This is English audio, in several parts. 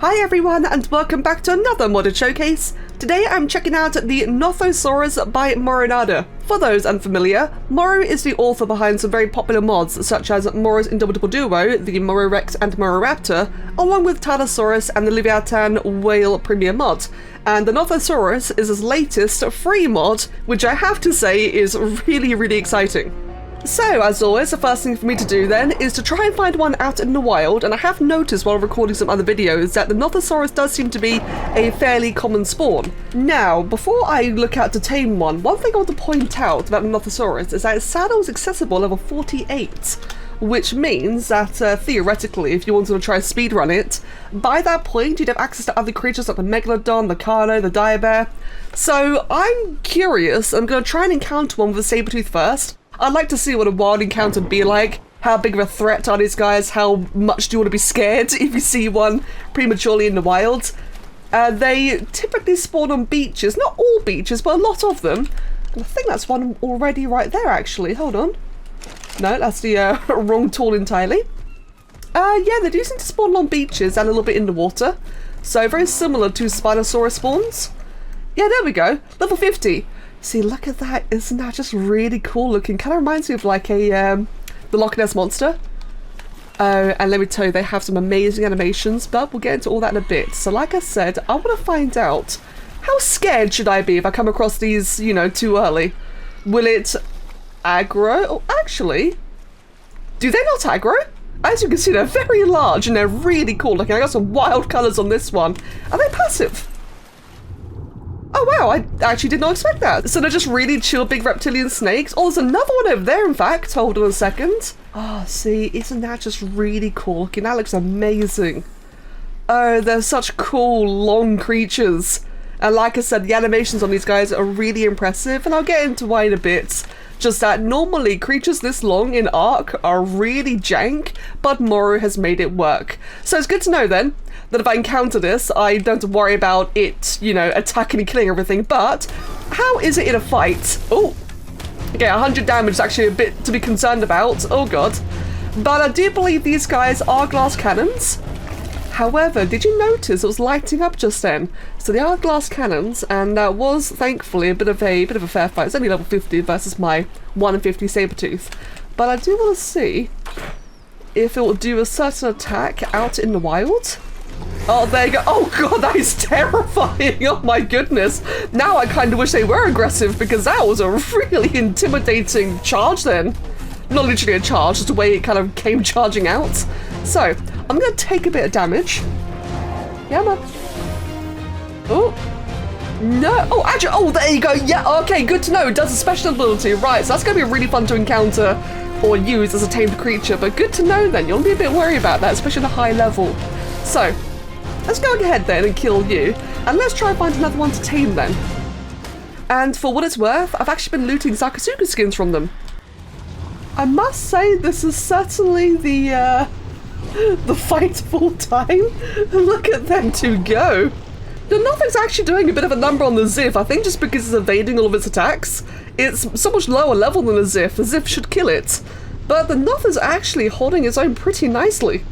Hi everyone and welcome back to another modded showcase. Today I'm checking out the Nothosaurus by MoroNada. For those unfamiliar, Moro is the author behind some very popular mods such as Moro's Indomitable Duo, the Moro Rex and Moro Raptor, along with Tylosaurus and the Leviathan Whale Premier mod. And the Nothosaurus is his latest free mod, which I have to say is really exciting. So, as always, the first thing for me to do then is to try and find one out in the wild, and I have noticed while recording some other videos that the Nothosaurus does seem to be a fairly common spawn. Now, before I look out to tame one thing I want to point out about the Nothosaurus is that its saddle is accessible level 48, which means that theoretically, if you wanted to try speedrun it, by that point you'd have access to other creatures like the Megalodon, the Carno, the Diabear. So I'm curious, I'm going to try and encounter one with a Sabertooth first. I'd like to see what a wild encounter would be like. How big of a threat are these guys? How much do you want to be scared if you see one prematurely in the wild? They typically spawn on beaches. Not all beaches, but a lot of them. And I think that's one already right there, actually. Hold on. No, that's the wrong tool entirely. Yeah, they do seem to spawn on beaches and a little bit in the water. So very similar to Spinosaurus spawns. Yeah, there we go. Level 50. See, look at that. Isn't that just really cool looking? Kind of reminds me of like a the Loch Ness Monster. Oh, and let me tell you, they have some amazing animations, but we'll get into all that in a bit. So like I said, I want to find out, how scared should I be if I come across these, you know, too early? Will it aggro? Oh, actually, do they not aggro? As you can see, they're very large and they're really cool looking. I got some wild colours on this one. Are they passive? Oh wow, I actually did not expect that. So they're just really chill big reptilian snakes. Oh, there's another one over there, in fact. Hold on a second. Oh, see, isn't that just really cool looking? That looks amazing. Oh, they're such cool, long creatures. And like I said, the animations on these guys are really impressive, and I'll get into why in a bit. Just that normally creatures this long in ARK are really jank, but Moro has made it work. So it's good to know then that if I encounter this, I don't have to worry about it, you know, attacking and killing everything. But how is it in a fight? Oh, okay, 100 damage is actually a bit to be concerned about. Oh god. But I do believe these guys are glass cannons. However, did you notice it was lighting up just then? So they are glass cannons, and that was thankfully a bit of a fair fight. It's only level 50 versus my 150 Sabertooth. But I do want to see if it will do a certain attack out in the wild. Oh, there you go. Oh god, that is terrifying. Oh my goodness. Now I kind of wish they were aggressive, because that was a really intimidating charge then. Not literally a charge, just the way it kind of came charging out. So, I'm going to take a bit of damage. Yeah, man. Oh. No. Oh, actually, oh, there you go. Yeah, okay, good to know. It does a special ability. Right, so that's going to be really fun to encounter or use as a tamed creature. But good to know then. You'll be a bit worried about that, especially at a high level. So, let's go ahead then and kill you. And let's try and find another one to tame then. And for what it's worth, I've actually been looting Zakasuka skins from them. I must say, this is certainly the fight of all time. Look at them two go. The Nothing's actually doing a bit of a number on the Ziff, I think just because it's evading all of its attacks. It's so much lower level than the Ziff. The Ziff should kill it. But the Noth is actually holding its own pretty nicely.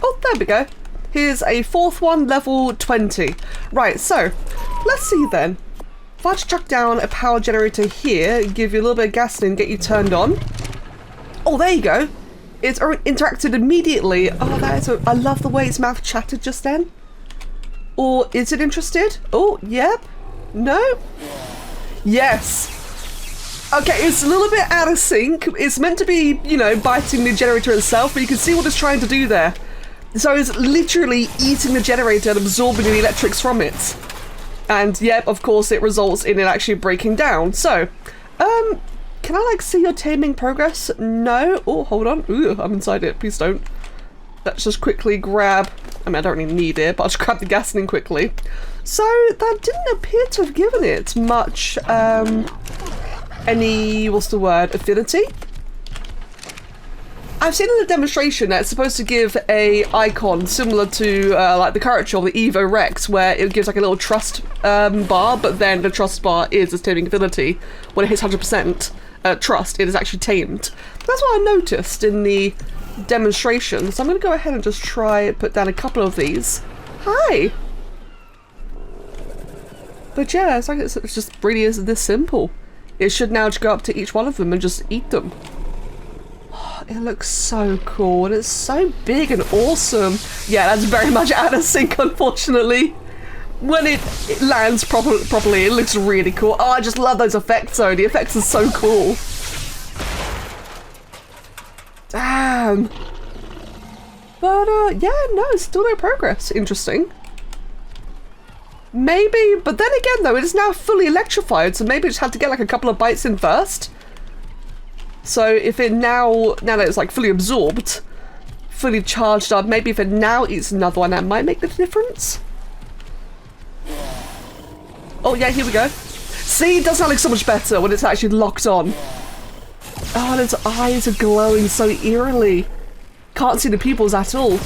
Oh, there we go. Here's a fourth one, level 20. Right, so, let's see then. If I just chuck down a power generator here, give you a little bit of gas and get you turned on. Oh, there you go. It's interacted immediately. Oh, that is I love the way its mouth chattered just then. Or is it interested? Oh, yep. No? Yes. Okay, it's a little bit out of sync. It's meant to be, you know, biting the generator itself, but you can see what it's trying to do there. So it's literally eating the generator and absorbing the electrics from it. And yep, of course, it results in it actually breaking down. So, can I like see your taming progress? No. Oh, hold on. Ooh, I'm inside it. Please don't. Let's just quickly grab. I mean, I don't really need it, but I'll just grab the gasoline quickly. So that didn't appear to have given it much, any, what's the word, affinity? I've seen in the demonstration that it's supposed to give a icon similar to like the caricature of the Evo Rex, where it gives like a little trust bar, but then the trust bar is its taming ability. When it hits 100% trust, it is actually tamed. That's what I noticed in the demonstration. So I'm going to go ahead and just try put down a couple of these. Hi! But yeah, it's like it's just really is this simple. It should now just go up to each one of them and just eat them. Oh, it looks so cool and it's so big and awesome. Yeah, that's very much out of sync, unfortunately. When it lands properly, it looks really cool. Oh, I just love those effects though. The effects are so cool. Damn. But yeah, no, still no progress. Interesting. Maybe, but then again though, it is now fully electrified, so maybe it just had to get like a couple of bites in first. So if it now that it's like fully absorbed, fully charged up, maybe if it now eats another one, that might make the difference. Oh yeah, here we go. See, it does sound like so much better when it's actually locked on. Oh, and its eyes are glowing so eerily. Can't see the pupils at all.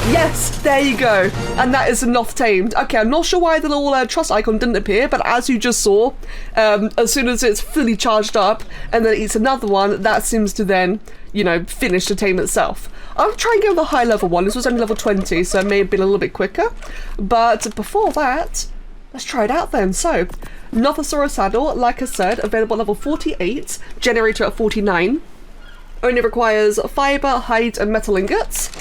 Yes, there you go. And that is a Noth tamed. Okay, I'm not sure why the little trust icon didn't appear, but as you just saw, as soon as it's fully charged up and then it eats another one, that seems to then, you know, finish the tame itself. I'll try and go with a high level one. This was only level 20, so it may have been a little bit quicker. But before that, let's try it out then. So, Nothosaurus saddle, like I said, available at level 48, generator at 49. Only requires fiber, hide, and metal ingots.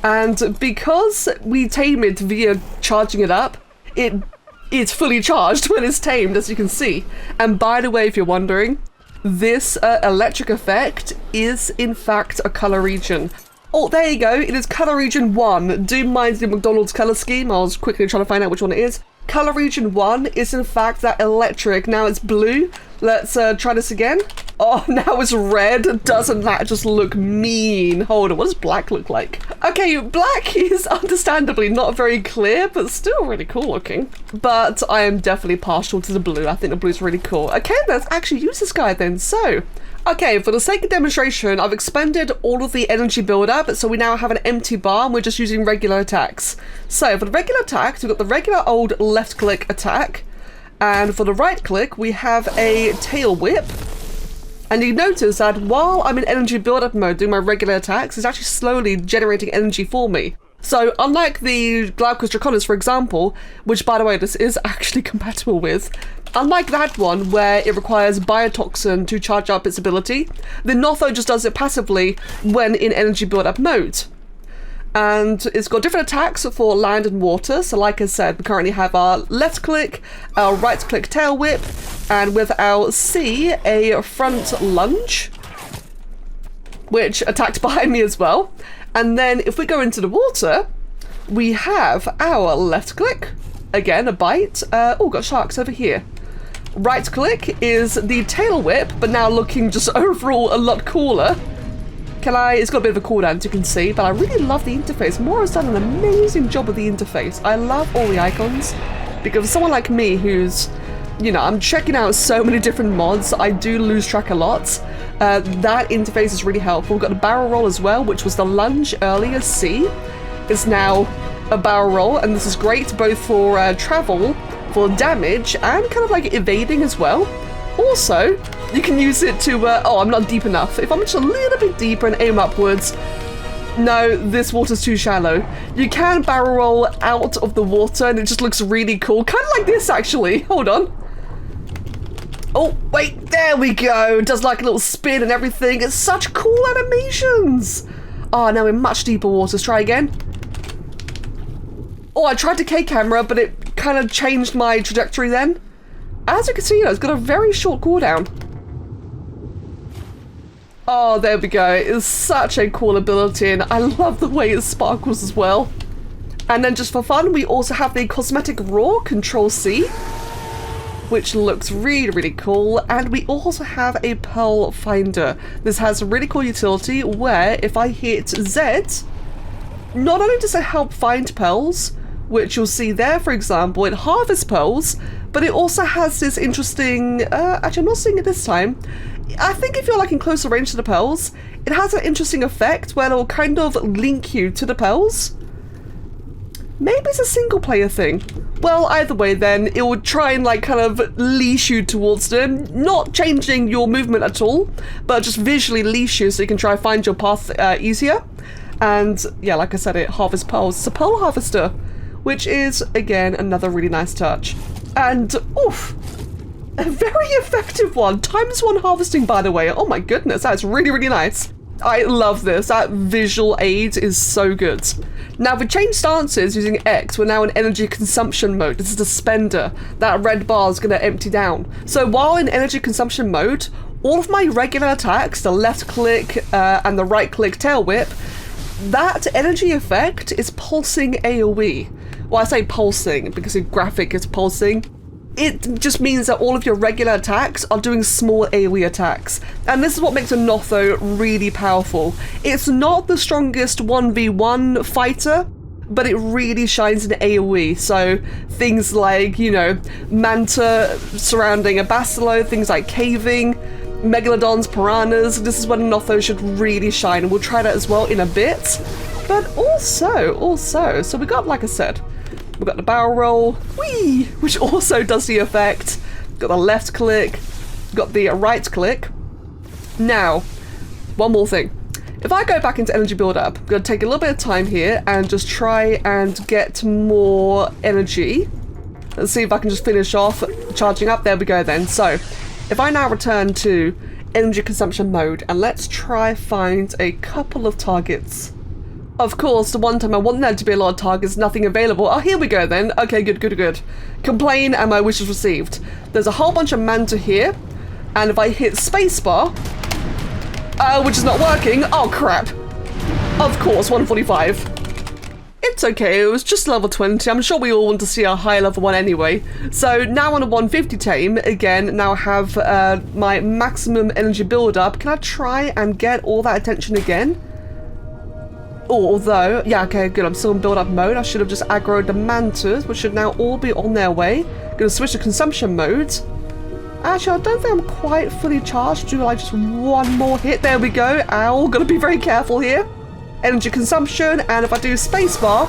And because we tame it via charging it up, it's fully charged when it's tamed, as you can see. And by the way, if you're wondering, this electric effect is in fact a color region. Oh, there you go. It is color region 1. Do mind the McDonald's color scheme. I was quickly trying to find out which one it is. Color region 1 is in fact that electric. Now it's blue. Let's try this again. Oh, now it's red. Doesn't that just look mean? Hold on, what does black look like? Okay, black is understandably not very clear, but still really cool looking. But I am definitely partial to the blue. I think the blue's really cool. Okay, let's actually use this guy then. So, okay, for the sake of demonstration, I've expended all of the energy buildup, so we now have an empty bar and we're just using regular attacks. So for the regular attacks, we've got the regular old left click attack, and for the right click, we have a tail whip. And you notice that while I'm in energy buildup mode doing my regular attacks, it's actually slowly generating energy for me. So unlike the Glaucus Draconis, for example, which by the way, this is actually compatible with, unlike that one where it requires biotoxin to charge up its ability, the Notho just does it passively when in energy buildup mode. And it's got different attacks for land and water. So like I said, we currently have our left click, our right click tail whip, and with our C, a front lunge, which attacked behind me as well. And then if we go into the water, we have our left click, again, a bite. Oh, got sharks over here. Right click is the tail whip, but now looking just overall a lot cooler. It's got a bit of a cooldown, as you can see, but I really love the interface. Moro's done an amazing job with the interface. I love all the icons, because for someone like me who's, you know, I'm checking out so many different mods, I do lose track a lot. That interface is really helpful. We've got the barrel roll as well, which was the lunge earlier, C. It's now a barrel roll, and this is great both for travel, for damage, and kind of like evading as well. Also, you can use it to, oh, I'm not deep enough. If I'm just a little bit deeper and aim upwards, no, this water's too shallow. You can barrel roll out of the water and it just looks really cool. Kind of like this, actually. Hold on. Oh, wait, there we go. It does like a little spin and everything. It's such cool animations. Oh, now in much deeper waters. Try again. Oh, I tried to K-camera, but it kind of changed my trajectory then. As you can see, you know, it's got a very short cooldown. Oh, there we go. It's such a cool ability, and I love the way it sparkles as well. And then just for fun, we also have the cosmetic raw, Control C, which looks really, really cool. And we also have a pearl finder. This has a really cool utility where if I hit Z, not only does it help find pearls, which you'll see there, for example, it harvests pearls, but it also has this interesting, actually I'm not seeing it this time. I think if you're like in closer range to the pearls, it has an interesting effect where it'll kind of link you to the pearls. Maybe it's a single player thing. Well, either way then, it would try and like kind of leash you towards them, not changing your movement at all, but just visually leash you so you can try and find your path easier. And yeah, like I said, it harvests pearls. It's a pearl harvester, which is, again, another really nice touch. And, oof, a very effective one. ×1 harvesting, by the way. Oh my goodness, that's really, really nice. I love this. That visual aid is so good. Now, if we change stances using X, we're now in energy consumption mode. This is the spender. That red bar is going to empty down. So while in energy consumption mode, all of my regular attacks, the left click and the right click tail whip, that energy effect is pulsing AoE. Well, I say pulsing because the graphic is pulsing. It just means that all of your regular attacks are doing small AoE attacks. And this is what makes a Notho really powerful. It's not the strongest 1v1 fighter, but it really shines in AoE. So things like, you know, Manta surrounding a Basilo, things like caving, Megalodons, Piranhas. This is when Notho should really shine, and we'll try that as well in a bit. But also, so we got, like I said, we've got the barrel roll, whee, which also does the effect. Got the left click, got the right click. Now, one more thing. If I go back into energy build-up, I'm going to take a little bit of time here and just try and get more energy. Let's see if I can just finish off charging up. There we go then. So, if I now return to energy consumption mode, and let's try find a couple of targets. Of course, the one time I want there to be a lot of targets, nothing available. Oh, here we go then. Okay, good. Complain and my wish is received. There's a whole bunch of Manta here, and if I hit spacebar, which is not working, oh crap. Of course, 145. It's okay, it was just level 20. I'm sure we all want to see a high level one anyway. So now on a 150 tame, again, now have my maximum energy build up. Can I try and get all that attention again? Although, yeah, okay, good. I'm still in build-up mode. I should have just aggroed the Mantas, which should now all be on their way. Gonna switch to consumption mode. Actually, I don't think I'm quite fully charged. Do I just one more hit? There we go. Ow, gotta be very careful here. Energy consumption, and if I do spacebar.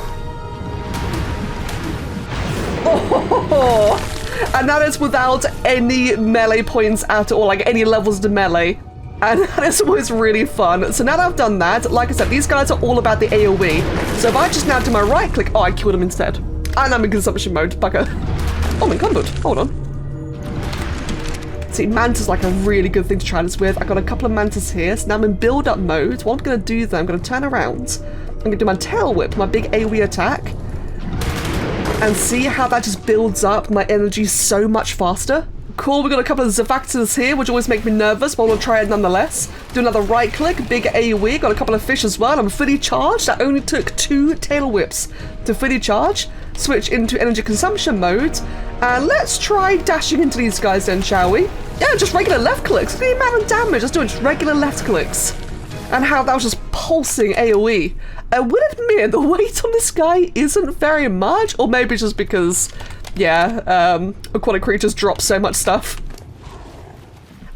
Oh, and that is without any melee points at all, like any levels to melee. And that is always really fun. So now that I've done that, like I said, these guys are all about the AoE. So if I just now do my right click, oh, I killed him instead. And I'm in consumption mode, bugger. Oh, I'm encumbered. Hold on. See, Manta's like a really good thing to try this with. I got a couple of Mantas here, so now I'm in build-up mode. What I'm going to do then, I'm going to turn around. I'm going to do my tail whip, my big AoE attack. And see how that just builds up my energy so much faster. Cool, we got a couple of Zafactors here, which always make me nervous, but we'll try it nonetheless. Do another right click, big AoE, got a couple of fish as well. I'm fully charged. That only took 2 tail whips to fully charge. Switch into energy consumption mode. And let's try dashing into these guys then, shall we? Yeah, just regular left clicks. Look at the amount of damage just doing just regular left clicks. And how that was just pulsing AoE. I will admit, the weight on this guy isn't very much, or maybe just because, yeah, aquatic creatures drop so much stuff.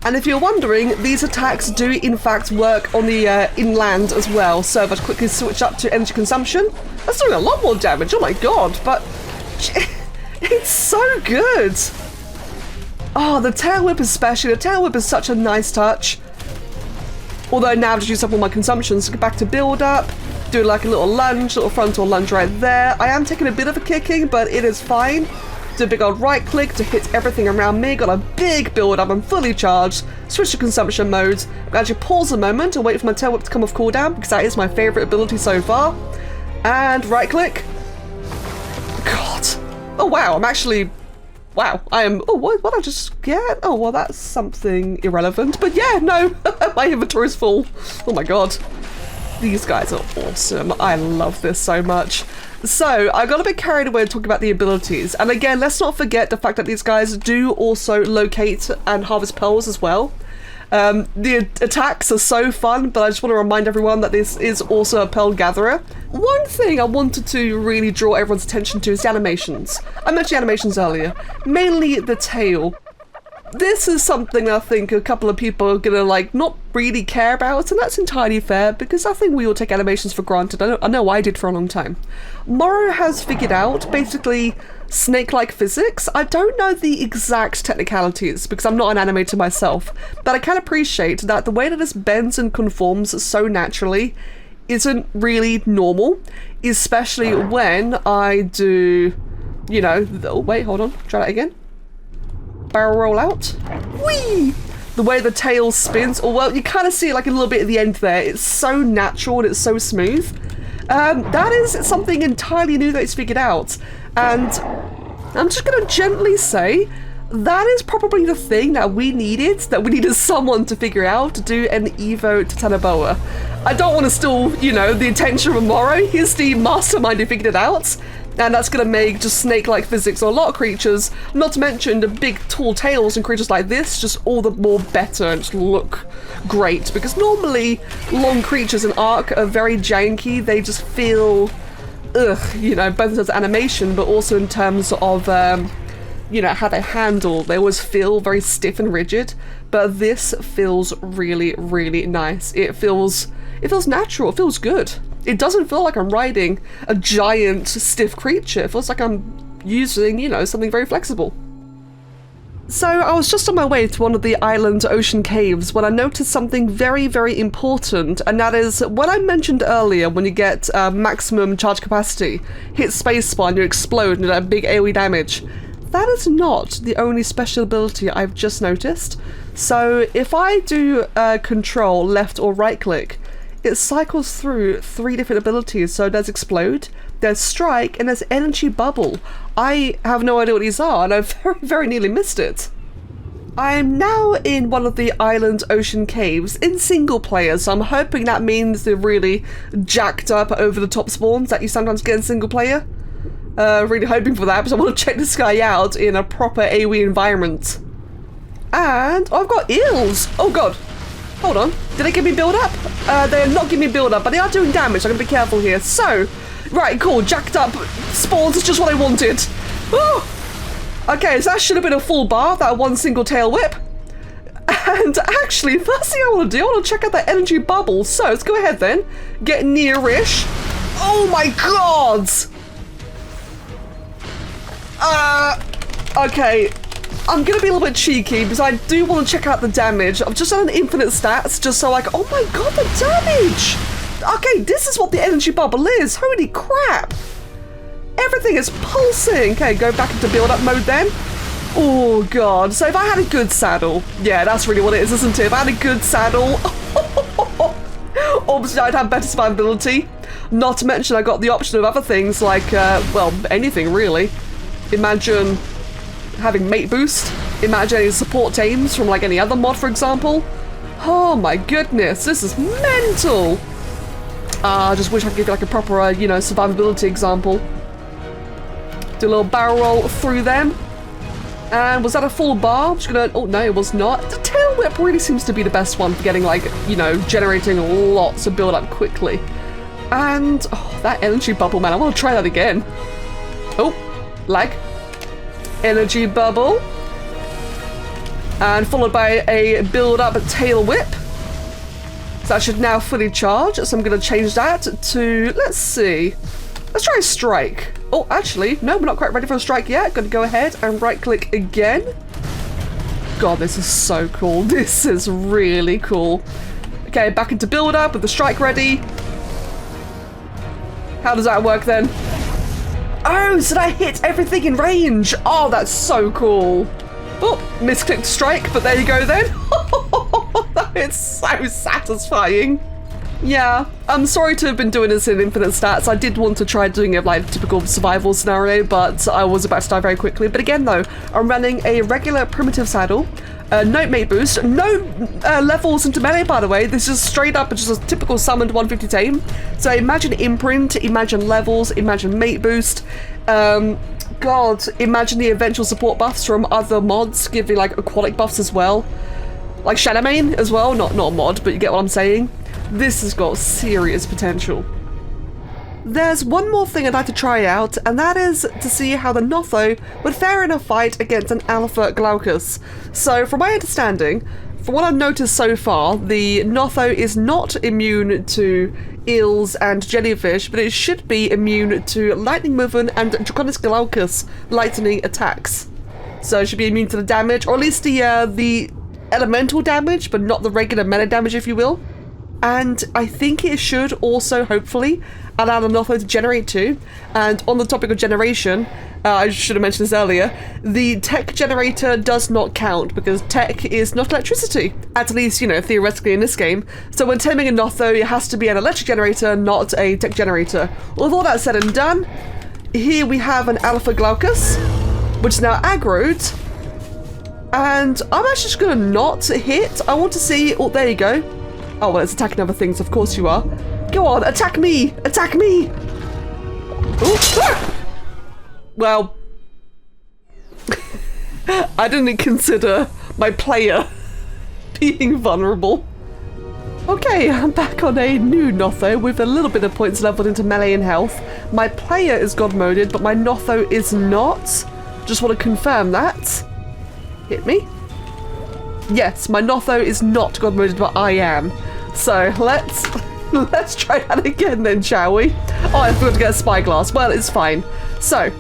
And if you're wondering, these attacks do in fact work on the inland as well. So if I quickly switch up to energy consumption, that's doing a lot more damage, oh my god, but it's so good. Oh, the tail whip especially. The tail whip is such a nice touch. Although now I've just used up all my consumption, so get back to build up, do like a little lunge, little frontal lunge right there. I am taking a bit of a kicking, but it is fine. Do a big old right click to hit everything around me. Got a big build up, I'm fully charged. Switch to consumption mode. I'm going to pause a moment and wait for my tail whip to come off cooldown, because that is my favourite ability so far. And right click. God. Oh wow, I'm actually... Wow, I am... Oh, what did I just get? Oh, well, that's something irrelevant. But yeah, no, my inventory is full. Oh my god. These guys are awesome. I love this so much. So, I got a bit carried away talking about the abilities. And again, let's not forget the fact that these guys do also locate and harvest pearls as well. The attacks are so fun, but I just want to remind everyone that this is also a pearl gatherer. One thing I wanted to really draw everyone's attention to is the animations. I mentioned animations earlier, mainly the tail. this is something I think a couple of people are gonna like not really care about, and that's entirely fair because I think we all take animations for granted. I know I did for a long time. Moro has figured out basically snake-like physics. I don't know the exact technicalities because I'm not an animator myself, but I can appreciate that the way that this bends and conforms so naturally isn't really normal, especially when I do, you know, oh wait, hold on, try that again. Barrel roll out. Whee! The way the tail spins, or well, you kind of see it like a little bit at the end there. It's so natural and it's so smooth. That is something entirely new that it's figured out. And I'm just going to gently say that is probably the thing that we needed someone to figure out to do an Evo to Tanaboa. I don't want to steal, you know, the attention of Moro. He's the mastermind who figured it out. And that's going to make just snake-like physics on a lot of creatures, not to mention the big tall tails and creatures like this, just all the more better and just look great. Because normally long creatures in ARK are very janky, they just feel, you know, both in terms of animation, but also in terms of, you know, how they handle. They always feel very stiff and rigid, but this feels really, really nice. It feels natural, it feels good. It doesn't feel like I'm riding a giant, stiff creature. It feels like I'm using, you know, something very flexible. So I was just on my way to one of the island ocean caves when I noticed something very, very important, and that is what I mentioned earlier when you get maximum charge capacity, hit spacebar and you explode and you get big AoE damage. That is not the only special ability I've just noticed. So if I do control left or right click, it cycles through 3 different abilities. So there's explode, there's strike, and there's energy bubble. I have no idea what these are, and I've very, very nearly missed it. I'm now in one of the island ocean caves in single player, so I'm hoping that means the really jacked up over the top spawns that you sometimes get in single player. Really hoping for that because I want to check this guy out in a proper AoE environment. And I've got eels! Oh god. Hold on, did they give me build up? They are not giving me build up, but they are doing damage, so I'm gonna be careful here. So, right, cool, jacked up spawns is just what I wanted. Oh! Okay, so that should have been a full bar, that one single tail whip. And actually, first thing I want to do, I want to check out that energy bubble. So, let's go ahead then, get near-ish. Oh my god! Okay. I'm gonna be a little bit cheeky because I do want to check out the damage. I've just done an infinite stats just so like, oh my god, the damage! Okay, this is what the energy bubble is. Holy crap! Everything is pulsing. Okay, go back into build-up mode then. Oh god. So if I had a good saddle, yeah, that's really what it is, isn't it? If I had a good saddle, obviously I'd have better survivability. Not to mention I got the option of other things like, well, anything really. Imagine having mate boost, imagine any support tames from like any other mod, for example. Oh my goodness, this is mental. I just wish I could give you like a proper, you know, survivability example. Do a little barrel roll through them. And was that a full bar? I'm just gonna, oh no, it was not. The tail whip really seems to be the best one for getting like, you know, generating lots of build up quickly. And, oh, that energy bubble, man, I want to try that again. Oh, lag. Energy bubble, and followed by a build up tail whip. So that should now fully charge, so I'm going to change that to, let's see, let's try a strike. Oh, actually, no, we're not quite ready for a strike yet. Going to go ahead and right click again. God, this is so cool. This is really cool. Okay, back into build up with the strike ready. How does that work then? Oh, so that hit everything in range. Oh, that's so cool. Oh, misclicked strike, but there you go then. That is so satisfying. Yeah, I'm sorry to have been doing this in infinite stats. I did want to try doing it like a typical survival scenario, but I was about to die very quickly. But again though, I'm running a regular primitive saddle, no mate boost, no levels into melee by the way. This is straight up just a typical summoned 150 tame. So imagine imprint, imagine levels, imagine mate boost. God, imagine the eventual support buffs from other mods giving like aquatic buffs as well. Like Shadowmane as well, not a mod, but you get what I'm saying. This has got serious potential. there's one more thing I'd like to try out, and that is to see how the Notho would fare in a fight against an alpha Glaucus. So from my understanding, from what I've noticed so far, the Notho is not immune to eels and jellyfish, but it should be immune to lightning movement and Draconis Glaucus lightning attacks. So it should be immune to the damage, or at least the elemental damage, but not the regular meta damage, if you will. And I think it should also, hopefully, allow the Notho to generate too. And on the topic of generation, I should have mentioned this earlier, the tech generator does not count because tech is not electricity, at least, you know, theoretically in this game. So when taming a Notho, it has to be an electric generator, not a tech generator. With all that said and done, here we have an alpha Glaucus, which is now aggroed. And I'm actually just gonna not hit. I want to see, oh, there you go. Oh, well, it's attacking other things, of course you are. Go on, attack me! Attack me! Ooh, ah! Well, I didn't consider my player being vulnerable. Okay, I'm back on a new Notho with a little bit of points leveled into melee and health. My player is god moded, but my Notho is not. Just want to confirm that. Hit me. Yes, my Notho is not god moded, but I am. So let's try that again then, shall we? Oh, I forgot to get a spyglass. Well, it's fine. So,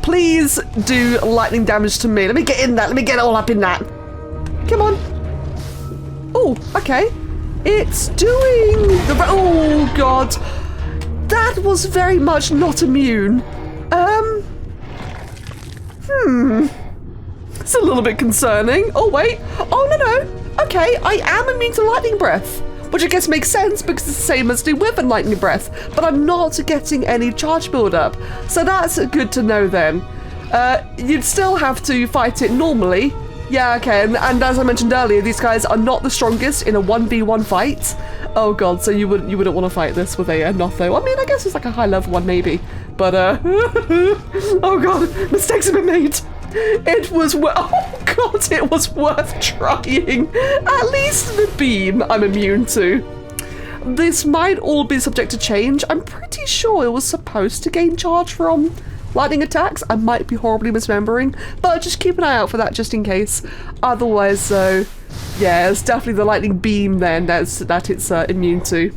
please do lightning damage to me. Let me get in that. Let me get all up in that. Come on. Oh, okay. It's doing the... Oh, God. That was very much not immune. It's a little bit concerning. Oh, wait. Oh, no. Okay, I am immune to lightning breath, which I guess makes sense because it's the same as the Wyvern lightning breath, but I'm not getting any charge build-up. So that's good to know then. You'd still have to fight it normally. Yeah, okay, and as I mentioned earlier, these guys are not the strongest in a 1v1 fight. Oh god, so you wouldn't want to fight this with a Notho. I mean, I guess it's like a high-level one maybe, but oh god, mistakes have been made. It was oh god, it was worth trying. At least the beam I'm immune to. This might all be subject to change. I'm pretty sure it was supposed to gain charge from lightning attacks. I might be horribly misremembering, but just keep an eye out for that just in case. Otherwise, though, yeah, it's definitely the lightning beam then that it's immune to.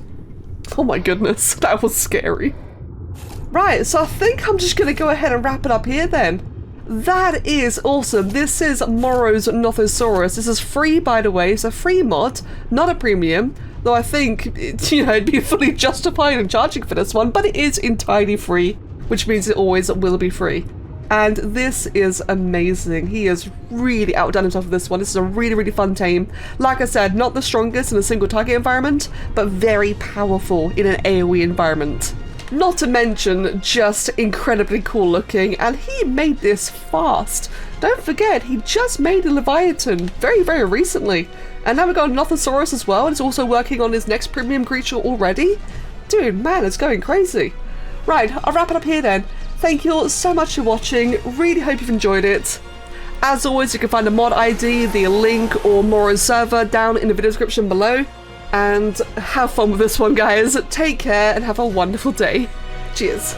Oh my goodness, that was scary. Right, so I think I'm just gonna go ahead and wrap it up here then. That is awesome. This is Moro's Nothosaurus. This is free, by the way. It's a free mod, not a premium. Though I think, it'd be fully justified in charging for this one, but it is entirely free, which means it always will be free. And this is amazing. He has really outdone himself with this one. This is a really, really fun tame. Like I said, not the strongest in a single target environment, but very powerful in an AoE environment. Not to mention just incredibly cool looking, and he made this fast. Don't forget, he just made a leviathan very, very recently. And now we've got a Nothosaurus as well, and he's also working on his next premium creature already. Dude, man, it's going crazy. Right, I'll wrap it up here then. Thank you all so much for watching. Really hope you've enjoyed it. As always, you can find the mod ID, the link, or Moro's server down in the video description below. And have fun with this one, guys. Take care and have a wonderful day. Cheers.